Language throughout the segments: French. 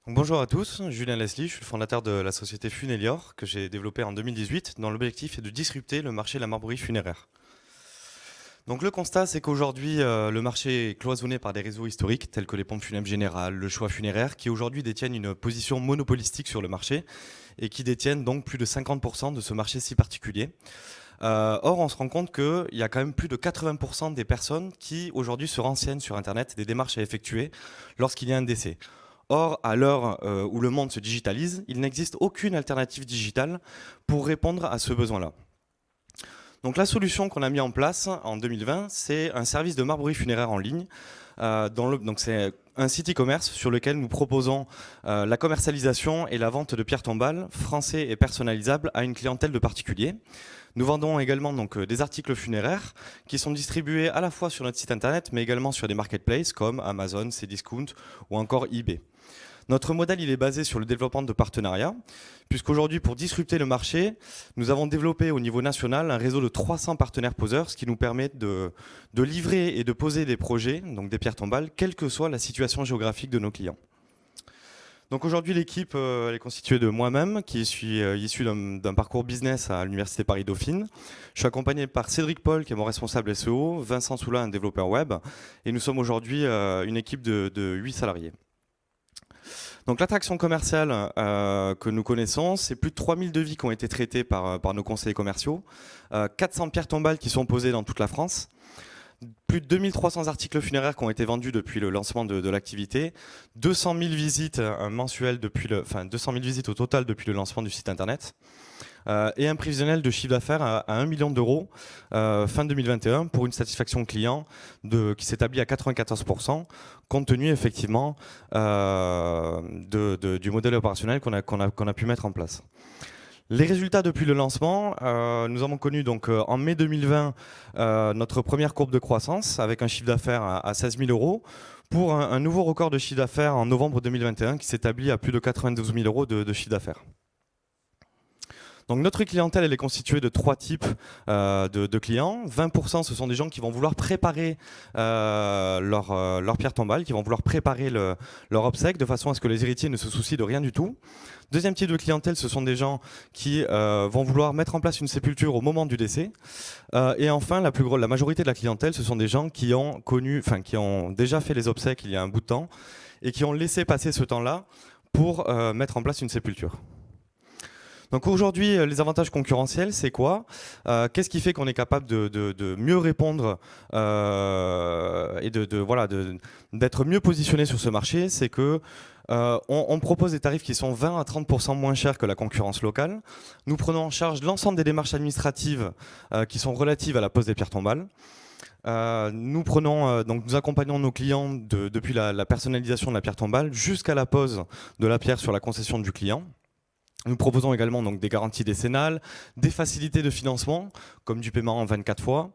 Bonjour à tous, Julien Leslie, je suis le fondateur de la société Funelior que j'ai développée en 2018 dont l'objectif est de disrupter le marché de la marbrerie funéraire. Donc le constat c'est qu'aujourd'hui le marché est cloisonné par des réseaux historiques tels que les pompes funèbres générales, le choix funéraire qui aujourd'hui détiennent une position monopolistique sur le marché et qui détiennent donc plus de 50% de ce marché si particulier. Or, on se rend compte qu'il y a quand même plus de 80% des personnes qui aujourd'hui se renseignent sur Internet, des démarches à effectuer lorsqu'il y a un décès. Or, à l'heure où le monde se digitalise, il n'existe aucune alternative digitale pour répondre à ce besoin-là. Donc la solution qu'on a mis en place en 2020, c'est un service de marbrerie funéraire en ligne. Donc c'est un site e-commerce sur lequel nous proposons la commercialisation et la vente de pierres tombales français et personnalisables à une clientèle de particuliers. Nous vendons également donc, des articles funéraires qui sont distribués à la fois sur notre site internet mais également sur des marketplaces comme Amazon, Cdiscount ou encore eBay. Notre modèle il est basé sur le développement de partenariats, puisqu'aujourd'hui, pour disrupter le marché, nous avons développé au niveau national un réseau de 300 partenaires poseurs, ce qui nous permet de livrer et de poser des projets, donc des pierres tombales, quelle que soit la situation géographique de nos clients. Donc aujourd'hui, l'équipe elle est constituée de moi-même, qui suis issu d'un parcours business à l'Université Paris-Dauphine. Je suis accompagné par Cédric Paul, qui est mon responsable SEO, Vincent Soula, un développeur web, et nous sommes aujourd'hui une équipe de 8 salariés. Donc l'attraction commerciale que nous connaissons, c'est plus de 3000 devis qui ont été traités par nos conseillers commerciaux, 400 pierres tombales qui sont posées dans toute la France, plus de 2300 articles funéraires qui ont été vendus depuis le lancement de l'activité, 200 000 visites mensuelles 200 000 visites au total depuis le lancement du site internet. Et un prévisionnel de chiffre d'affaires à 1 million d'euros fin 2021 pour une satisfaction client qui s'établit à 94%, compte tenu effectivement du modèle opérationnel qu'on a pu mettre en place. Les résultats depuis le lancement, nous avons connu donc en mai 2020 notre première courbe de croissance avec un chiffre d'affaires à 16 000 euros pour un nouveau record de chiffre d'affaires en novembre 2021 qui s'établit à plus de 92 000 euros de chiffre d'affaires. Donc notre clientèle, elle est constituée de 3 types de clients. 20%, ce sont des gens qui vont vouloir préparer leur pierre tombale, qui vont vouloir préparer leur obsèque de façon à ce que les héritiers ne se soucient de rien du tout. Deuxième type de clientèle, ce sont des gens qui vont vouloir mettre en place une sépulture au moment du décès. Et enfin, la majorité de la clientèle, ce sont des gens qui ont déjà fait les obsèques il y a un bout de temps et qui ont laissé passer ce temps-là pour mettre en place une sépulture. Donc aujourd'hui, les avantages concurrentiels, c'est quoi? Qu'est-ce qui fait qu'on est capable de mieux répondre et d'être mieux positionné sur ce marché? C'est que on propose des tarifs qui sont 20 à 30% moins chers que la concurrence locale. Nous prenons en charge l'ensemble des démarches administratives qui sont relatives à la pose des pierres tombales. Nous accompagnons nos clients depuis la personnalisation de la pierre tombale jusqu'à la pose de la pierre sur la concession du client. Nous proposons également donc des garanties décennales, des facilités de financement, comme du paiement en 24 fois,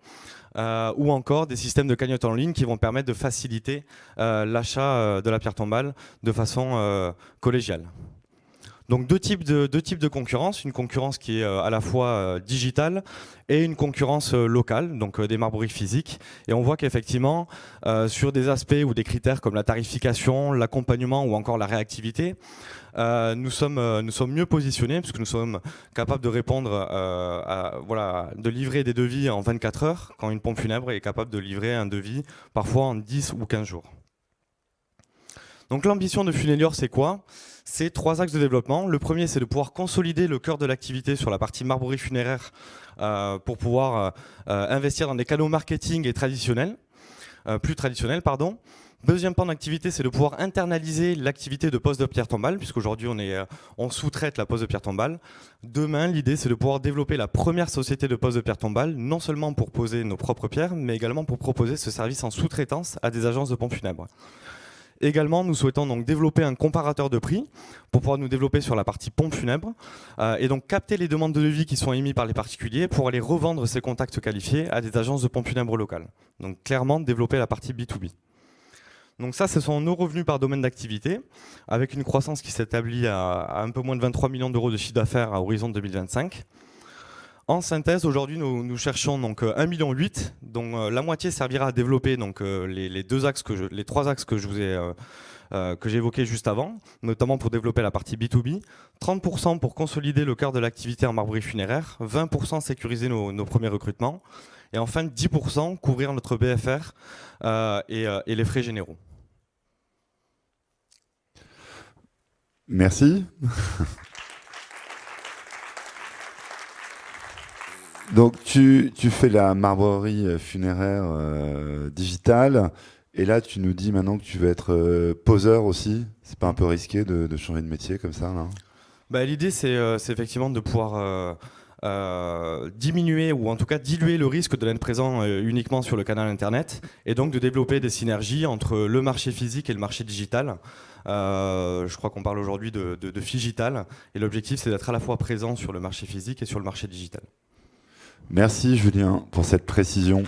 ou encore des systèmes de cagnotte en ligne qui vont permettre de faciliter l'achat de la pierre tombale de façon collégiale. Donc deux types de concurrence, une concurrence qui est à la fois digitale et une concurrence locale, donc des marbreries physiques. Et on voit qu'effectivement, sur des aspects ou des critères comme la tarification, l'accompagnement ou encore la réactivité, nous sommes mieux positionnés puisque nous sommes capables de répondre, de livrer des devis en 24 heures quand une pompe funèbre est capable de livrer un devis parfois en 10 ou 15 jours. Donc l'ambition de Funelior, c'est quoi? C'est 3 axes de développement. Le premier, c'est de pouvoir consolider le cœur de l'activité sur la partie marbrerie funéraire pour pouvoir investir dans des canaux marketing et plus traditionnels. Deuxième pan d'activité, c'est de pouvoir internaliser l'activité de pose de pierre tombale, puisqu'aujourd'hui on sous-traite la pose de pierre tombale. Demain, l'idée, c'est de pouvoir développer la première société de pose de pierre tombale, non seulement pour poser nos propres pierres, mais également pour proposer ce service en sous-traitance à des agences de pompes funèbres. Également, nous souhaitons donc développer un comparateur de prix pour pouvoir nous développer sur la partie pompe funèbre et donc capter les demandes de devis qui sont émises par les particuliers pour aller revendre ces contacts qualifiés à des agences de pompes funèbres locales. Donc clairement, développer la partie B2B. Donc ça, ce sont nos revenus par domaine d'activité, avec une croissance qui s'établit à un peu moins de 23 millions d'euros de chiffre d'affaires à horizon 2025. En synthèse, aujourd'hui, nous cherchons donc 1,8 million, dont la moitié servira à développer donc, les 3 axes que je vous ai que j'ai évoquées juste avant, notamment pour développer la partie B2B, 30% pour consolider le cœur de l'activité en marbrerie funéraire, 20% sécuriser nos premiers recrutements, et enfin 10% couvrir notre BFR et les frais généraux. Merci. Donc tu fais la marbrerie funéraire digitale, et là tu nous dis maintenant que tu veux être poseur aussi. C'est pas un peu risqué de changer de métier comme ça là? Bah, l'idée, c'est effectivement de pouvoir diminuer ou en tout cas diluer le risque de l'être présent uniquement sur le canal Internet et donc de développer des synergies entre le marché physique et le marché digital. Je crois qu'on parle aujourd'hui de Figital et l'objectif, c'est d'être à la fois présent sur le marché physique et sur le marché digital. Merci Julien pour cette précision.